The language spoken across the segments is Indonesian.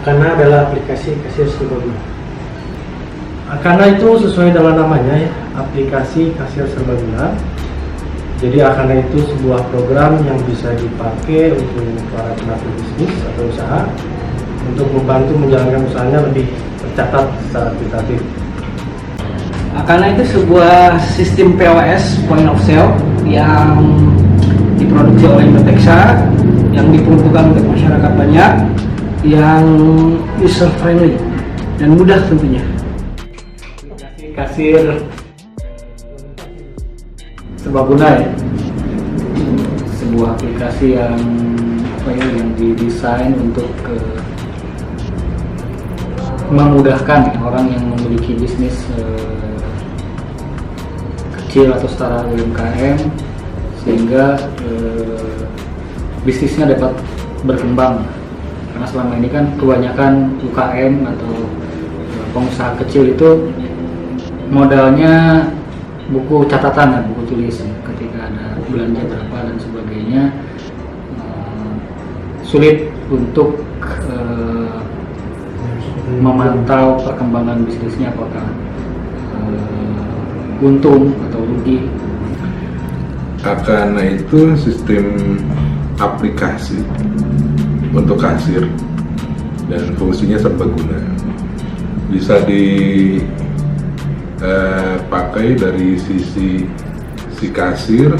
Akana adalah aplikasi kasir serbaguna. Akana itu sesuai dengan namanya ya, aplikasi kasir serbaguna. Jadi Akana itu sebuah program yang bisa dipakai untuk para pelaku bisnis atau usaha untuk membantu menjalankan usahanya lebih tercatat secara kualitatif. Akana itu sebuah sistem POS (Point of Sale) yang diproduksi oleh Indotexa, yang diperuntukkan untuk masyarakat banyak, yang user friendly dan mudah tentunya. Kasir serbaguna ya, sebuah aplikasi yang yang didesain untuk memudahkan orang yang memiliki bisnis kecil atau setara UMKM, sehingga bisnisnya dapat berkembang. Karena selama ini kan kebanyakan UKM atau pengusaha kecil itu modalnya buku catatan, buku tulis, ketika ada belanja berapa dan sebagainya, sulit untuk memantau perkembangan bisnisnya, apakah untung atau rugi. Akana itu sistem aplikasi untuk kasir dan fungsinya serbaguna. Bisa dipakai dari sisi si kasir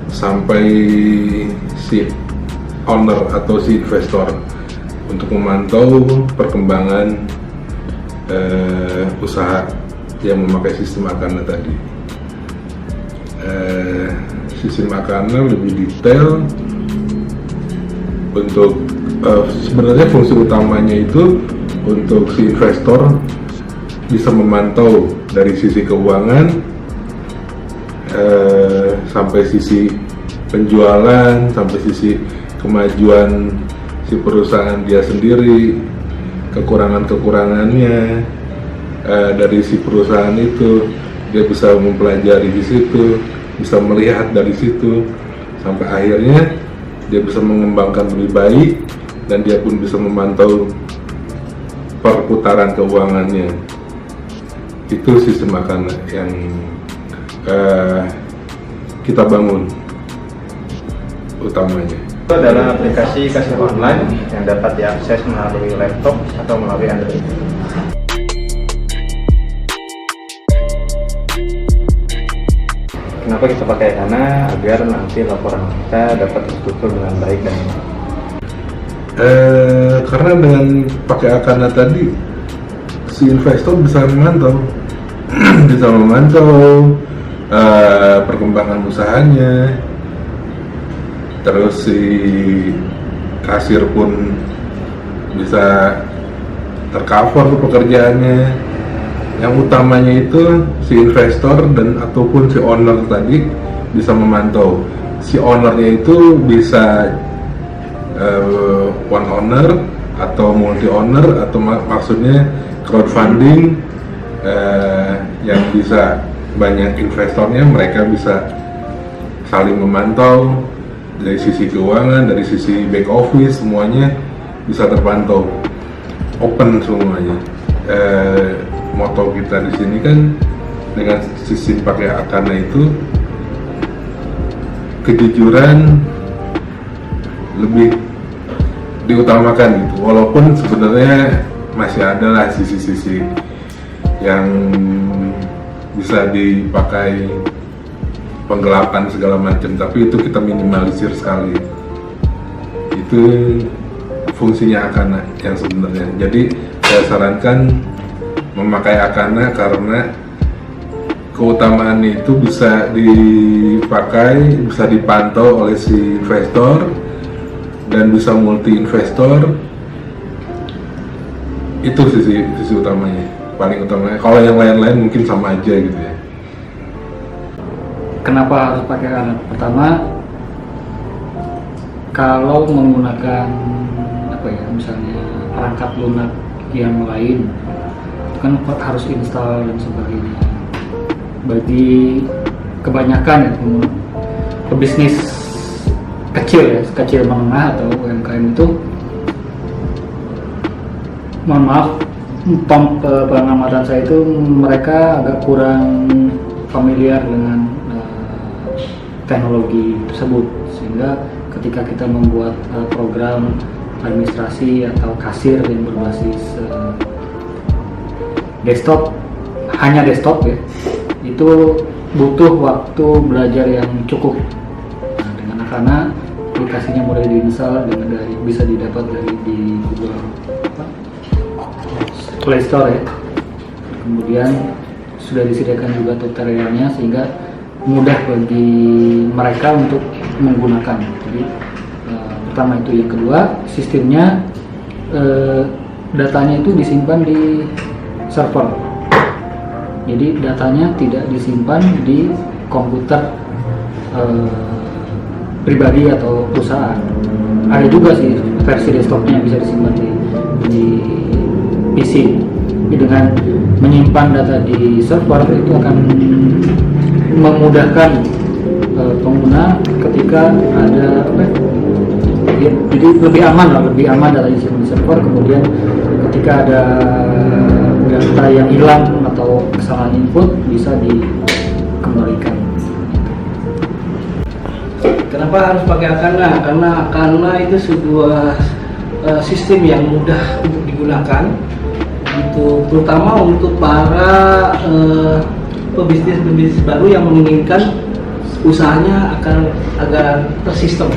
sampai si owner atau si investor untuk memantau perkembangan usaha yang memakai sistem Akana tadi. Sistem Akana lebih detail untuk sebenarnya fungsi utamanya itu untuk si investor bisa memantau dari sisi keuangan sampai sisi penjualan, sampai sisi kemajuan si perusahaan dia sendiri, kekurangan-kekurangannya dari si perusahaan itu. Dia bisa mempelajari di situ, bisa melihat dari situ, sampai akhirnya dia bisa mengembangkan lebih baik, dan dia pun bisa memantau perputaran keuangannya. Itu sistem Akana yang kita bangun utamanya. Itu adalah aplikasi kasir online yang dapat diakses melalui laptop atau melalui Android. Kenapa kita pakai Akana? Agar nanti laporan kita dapat terstruktur dengan baik dan karena dengan pakai Akana tadi, si investor bisa memantau bisa memantau perkembangan usahanya, terus si kasir pun bisa tercover pekerjaannya. Yang utamanya itu si investor dan ataupun si owner tadi bisa memantau. Si ownernya itu bisa one owner atau multi owner, atau maksudnya crowdfunding, yang bisa banyak investornya. Mereka bisa saling memantau dari sisi keuangan, dari sisi back office, semuanya bisa terpantau, open semuanya. Moto kita di sini kan dengan sistem pakai Akana itu kejujuran lebih diutamakan gitu, walaupun sebenarnya masih ada lah sisi-sisi yang bisa dipakai penggelapan segala macam, tapi itu kita minimalisir sekali. Itu fungsinya Akana yang sebenarnya. Jadi saya sarankan memakai Akana karena keutamaan itu bisa dipakai, bisa dipantau oleh si investor dan bisa multi investor. Itu sisi utamanya, paling utamanya. Kalau yang lain-lain mungkin sama aja gitu ya. Kenapa harus pakai Akana? Pertama, kalau menggunakan misalnya perangkat lunak yang lain, kan harus install dan sebagainya. Bagi kebanyakan ya, pebisnis kecil ya, kecil menengah atau UMKM itu mohon maaf, pengamatan saya itu mereka agak kurang familiar dengan teknologi tersebut, sehingga ketika kita membuat program administrasi atau kasir yang berbasis desktop, hanya desktop ya, itu butuh waktu belajar yang cukup. Nah, dengan Akana aplikasinya mulai diinstal bisa didapat di Google Play Store ya. Kemudian sudah disediakan juga tutorialnya sehingga mudah bagi mereka untuk menggunakan. Jadi pertama itu, yang kedua sistemnya datanya itu disimpan di server. Jadi datanya tidak disimpan di komputer pribadi atau perusahaan. Ada juga sih versi desktopnya yang bisa disimpan di PC. Jadi dengan menyimpan data di server itu akan memudahkan pengguna ketika ada jadi lebih aman datanya disimpan di server. Kemudian ketika ada data yang hilang atau kesalahan input bisa dikembalikan. Kenapa harus pakai Akana? Karena Akana itu sebuah sistem yang mudah untuk digunakan, itu terutama untuk para pebisnis baru yang menginginkan usahanya agar tersistem.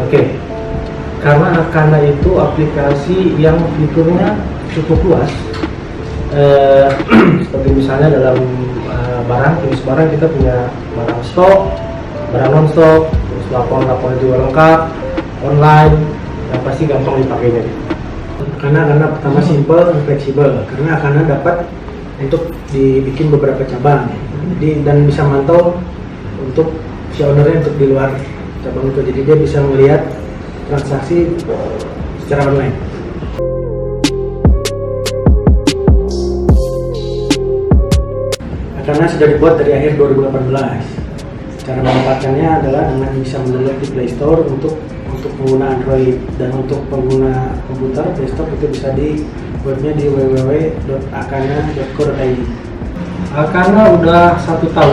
Oke. Karena Akana itu aplikasi yang fiturnya cukup luas. Seperti misalnya dalam jenis barang kita punya barang stok, barang non stok, terus lapor juga lengkap, online, yang pasti gampang dipakainya. Karena pertama simple dan fleksibel, karena Akana dapat untuk dibikin beberapa cabang, dan bisa mantau untuk si ownernya untuk di luar cabang itu, jadi dia bisa melihat transaksi secara online. Karena sudah dibuat dari akhir 2018. Cara mendapatkannya adalah dengan bisa mendownload di Play Store untuk pengguna Android, dan untuk pengguna komputer desktop itu bisa di webnya di www.akana.co.id. Akana udah sekitar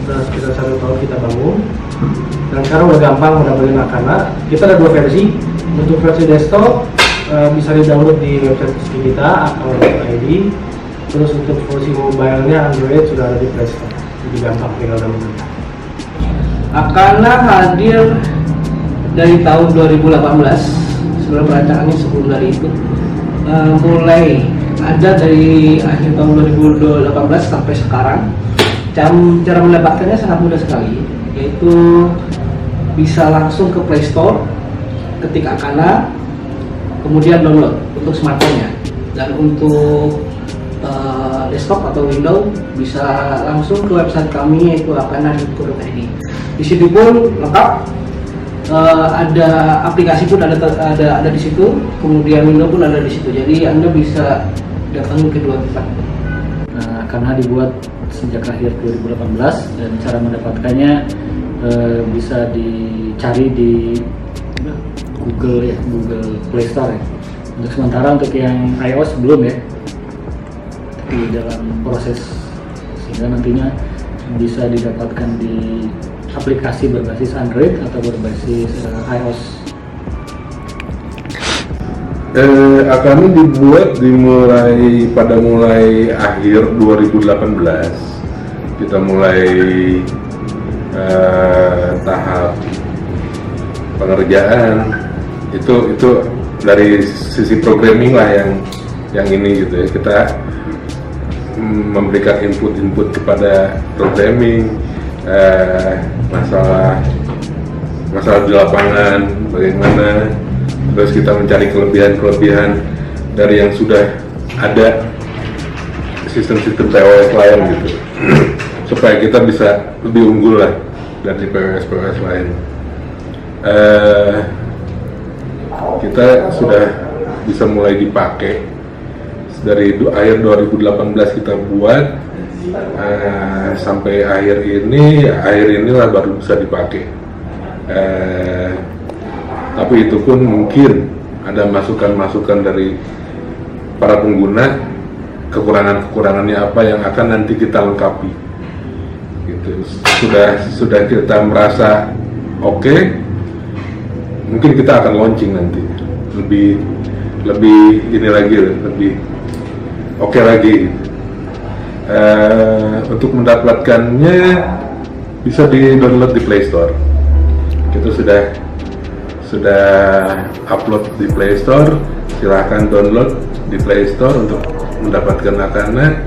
1 tahun kita bangun, dan sekarang udah gampang mendapatkan Akana. Kita ada 2 versi. Untuk versi desktop bisa di-download di website resmi kita, akana.id. Terus untuk versi mobile-nya Android sudah ada di Play Store, jadi gampang tinggal download. Akana hadir dari tahun 2018, sebelum perancangannya sebelum dari itu mulai ada dari akhir tahun 2018 sampai sekarang. Cara mendapatkannya sangat mudah sekali, yaitu bisa langsung ke Play Store, ketik Akana, kemudian download untuk smartphone-nya, dan untuk desktop atau Windows bisa langsung ke website kami yaitu akana.co.id. Di situ pun lengkap, ada aplikasi pun ada di situ, kemudian Windows pun ada di situ. Jadi Anda bisa datangi kedua tempat. Nah, karena dibuat sejak akhir 2018 dan cara mendapatkannya bisa dicari di Google Play Store ya. Untuk sementara untuk yang iOS belum ya, di dalam proses, sehingga nantinya bisa didapatkan di aplikasi berbasis Android atau berbasis iOS. Akana dibuat pada mulai akhir 2018. Kita mulai tahap pengerjaan itu dari sisi programming lah yang ini gitu ya. Kita memberikan input kepada programming, masalah di lapangan bagaimana, terus kita mencari kelebihan dari yang sudah ada sistem-sistem POS lain gitu supaya kita bisa lebih unggul lah dari POS lain. Kita sudah bisa mulai dipakai dari akhir 2018 kita buat sampai akhir inilah baru bisa dipakai. Tapi itu pun mungkin ada masukan-masukan dari para pengguna, kekurangannya apa yang akan nanti kita lengkapi. Gitu. Sudah kita merasa oke, mungkin kita akan launching nanti lebih ini lagi, lebih oke lagi. Untuk mendapatkannya bisa di-download di Play Store. Kita sudah upload di Play Store. Silahkan download di Play Store untuk mendapatkan Akana.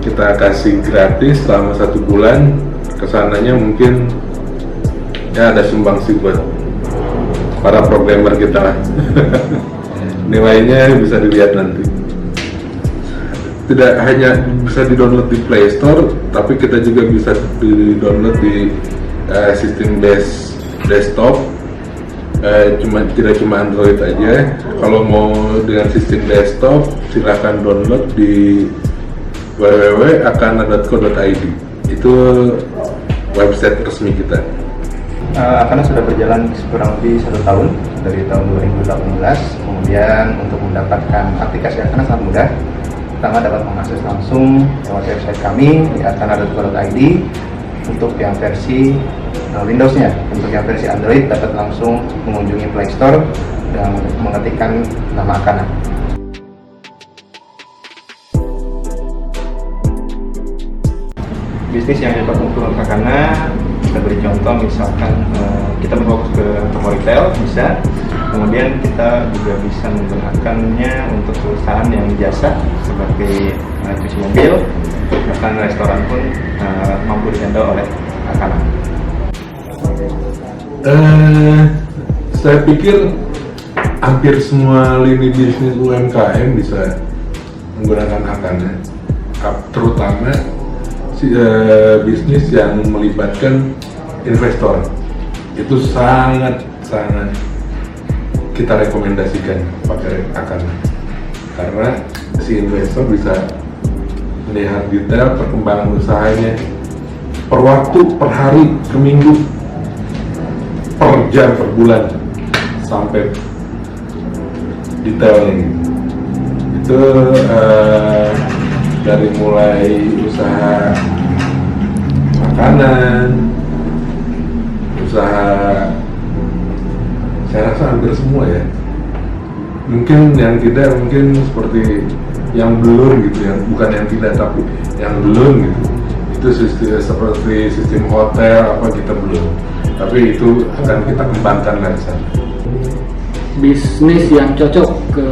Kita kasih gratis selama 1 bulan. Kesananya mungkin ya ada sumbangsi buat para programmer kita lah. Nilainya bisa dilihat nanti. Tidak hanya bisa di-download di Play Store, tapi kita juga bisa di-download di sistem desktop. Tidak cuma Android aja. Kalau mau dengan sistem desktop, silahkan download di www.akana.co.id. Itu website resmi kita. Akana sudah berjalan kurang lebih 1 tahun, dari tahun 2018. Kemudian untuk mendapatkan aplikasi Akana sangat mudah. Pertama dapat mengakses langsung lewat website kami di akana.co.id untuk yang versi Windows-nya. Untuk yang versi Android dapat langsung mengunjungi Play Store dan mengetikkan nama Akana. Bisnis yang dapat menggunakan Akana, kita beri contoh misalkan kita berfokus ke toko retail bisa. Kemudian kita juga bisa menggunakannya untuk perusahaan yang jasa seperti cuci mobil, bahkan restoran pun mampu dihandle oleh Akana. Saya pikir hampir semua lini bisnis UMKM bisa menggunakan Akana, terutama bisnis yang melibatkan investor. Itu sangat kita rekomendasikan pakai Akana, karena si investor bisa melihat detail perkembangan usahanya per waktu, per hari, per minggu, per jam, per bulan, sampai detailnya. Itu dari mulai usaha makanan, usaha, saya rasa hampir semua ya. Mungkin yang tidak, mungkin seperti yang belum gitu, yang bukan yang tidak tapi yang belum gitu. Itu seperti sistem hotel apa kita belum. Tapi itu akan kita kembangkan lagi. Bisnis yang cocok ke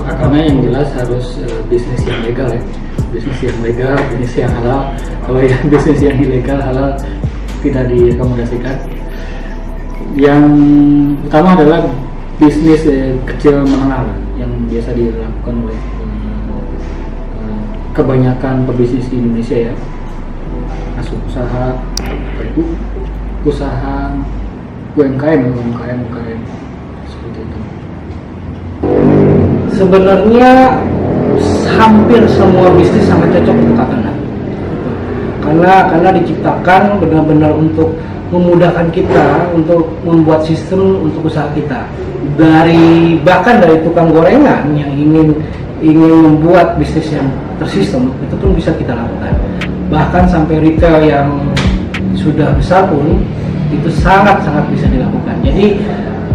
Akana yang jelas harus bisnis yang legal ya. Bisnis yang legal, bisnis yang halal. Kalau yang bisnis yang ilegal, halal tidak direkomendasikan. Yang utama adalah bisnis kecil menengah yang biasa dilakukan oleh kebanyakan pebisnis di Indonesia ya. Masuk usaha UMKM seperti itu. Sebenarnya hampir semua bisnis sangat cocok untuk Akana. Karena diciptakan benar-benar untuk memudahkan kita untuk membuat sistem untuk usaha kita. Bahkan dari tukang gorengan yang ingin membuat bisnis yang tersistem, itu pun bisa kita lakukan. Bahkan sampai retail yang sudah besar pun itu sangat bisa dilakukan. Jadi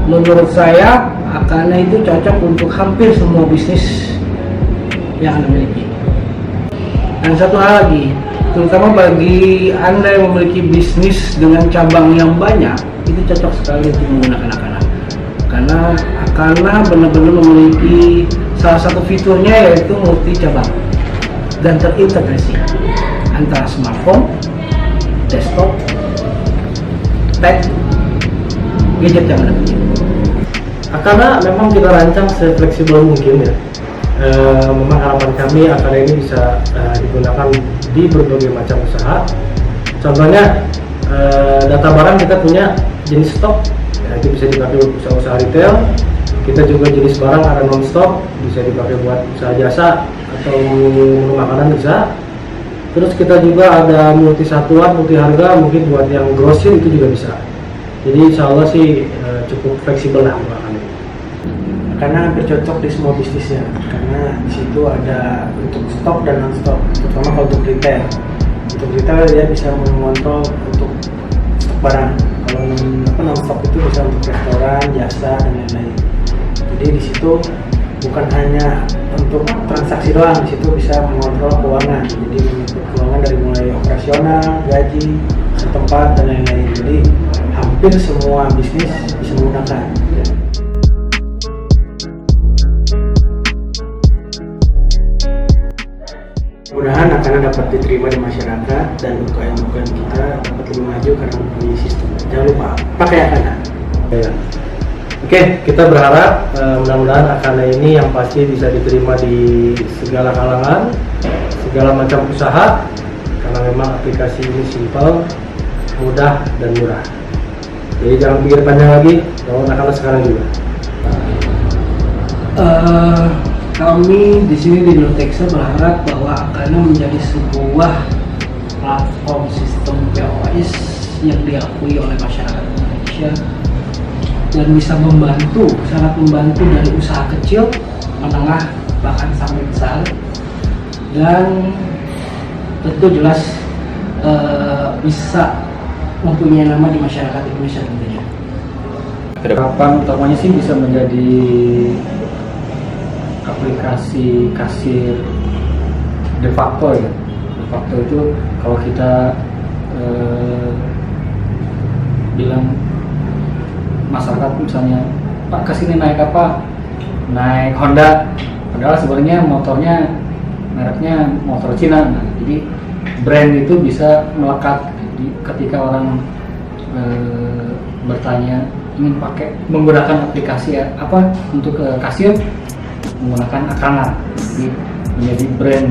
menurut saya Akana itu cocok untuk hampir semua bisnis yang Anda miliki. Dan satu hal lagi, terutama bagi Anda yang memiliki bisnis dengan cabang yang banyak, itu cocok sekali untuk menggunakan Akana. Karena Akana benar-benar memiliki salah satu fiturnya yaitu multi cabang dan terintegrasi antara smartphone, desktop, tab, gadget yang Anda punya. Akana memang kita rancang se-fleksibel mungkin ya. Memang harapan kami Akana ini bisa digunakan di berbagai macam usaha. Contohnya data barang kita punya jenis stok, ya, itu bisa dipakai untuk usaha retail. Kita juga jenis barang ada non stok, bisa dipakai buat usaha jasa atau makanan bisa. Terus kita juga ada multi satuan, multi harga, mungkin buat yang grosir itu juga bisa. Jadi insya Allah sih cukup fleksibel lah untuk Akana. karena hampir cocok di semua bisnisnya, karena di situ ada untuk stok dan non stok, terutama kalau untuk retail. Untuk retail dia bisa mengontrol untuk stok barang. Kalau non stok itu bisa untuk restoran, jasa dan lain-lain. Jadi di situ bukan hanya untuk transaksi doang, di situ bisa mengontrol keuangan. Jadi mengatur keuangan dari mulai operasional, gaji, setempat dan lain-lain. Jadi hampir semua bisnis bisa menggunakan. Mudah-mudahan Akana dapat diterima di masyarakat dan UKM kita dapat lebih maju karena mempunyai sistem. Jangan lupa pakai Akana. Ya. Oke, kita berharap mudah-mudahan Akana ini yang pasti bisa diterima di segala kalangan, segala macam usaha, karena memang aplikasi ini simpel, mudah dan murah. Jadi jangan pikir panjang lagi, download Akana sekarang juga. Kami di sini di Nutexa berharap bahwa Akana menjadi sebuah platform sistem POS yang diakui oleh masyarakat Indonesia dan bisa membantu, sangat membantu dari usaha kecil, menengah, bahkan sampai besar, dan tentu jelas bisa mempunyai nama di masyarakat Indonesia tentunya. Harapan utamanya sih bisa menjadi aplikasi kasir de facto ya. De facto itu kalau kita bilang masyarakat misalnya, Pak kesini naik apa? Naik Honda. Padahal sebenarnya motornya mereknya motor Cina. Nah, jadi brand itu bisa melekat. Jadi ketika orang bertanya ingin pakai menggunakan aplikasi apa untuk kasir, menggunakan Akana. Jadi menjadi brand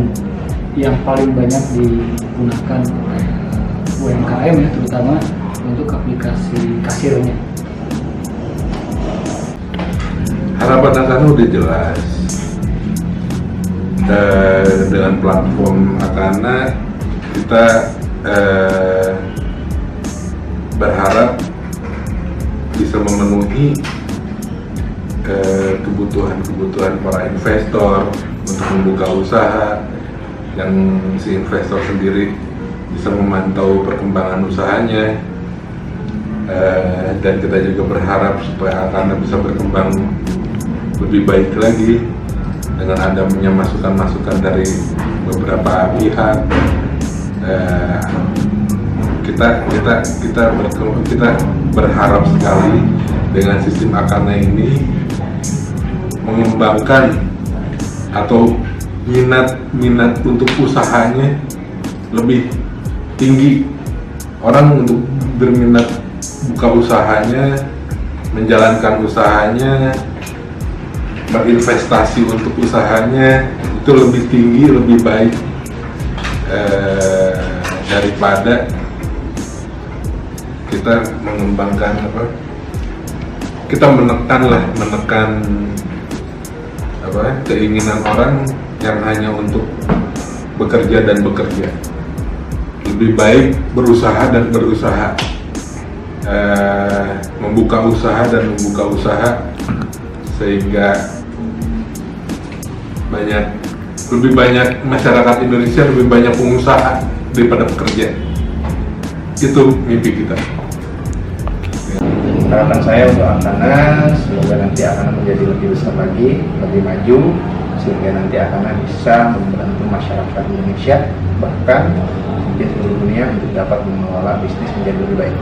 yang paling banyak digunakan oleh UMKM ya, terutama untuk aplikasi kasirnya. Harapan Akana udah jelas. Dengan platform Akana kita berharap bisa memenuhi kebutuhan para investor untuk membuka usaha, yang si investor sendiri bisa memantau perkembangan usahanya, dan kita juga berharap supaya Akana bisa berkembang lebih baik lagi dengan adanya masukan-masukan dari beberapa pihak. Kita berharap sekali dengan sistem Akana ini mengembangkan atau minat untuk usahanya lebih tinggi. Orang untuk berminat buka usahanya, menjalankan usahanya, berinvestasi untuk usahanya itu lebih tinggi, lebih baik daripada kita mengembangkan kita menekan keinginan orang yang hanya untuk bekerja dan bekerja. Lebih baik berusaha dan berusaha, membuka usaha dan membuka usaha, sehingga lebih banyak masyarakat Indonesia, lebih banyak pengusaha daripada pekerja. Itu mimpi kita. Harapan saya untuk Akana, semoga nanti Akana menjadi lebih besar lagi, lebih maju, sehingga nanti Akana bisa membantu masyarakat Indonesia, bahkan di seluruh dunia untuk dapat mengelola bisnis menjadi lebih baik.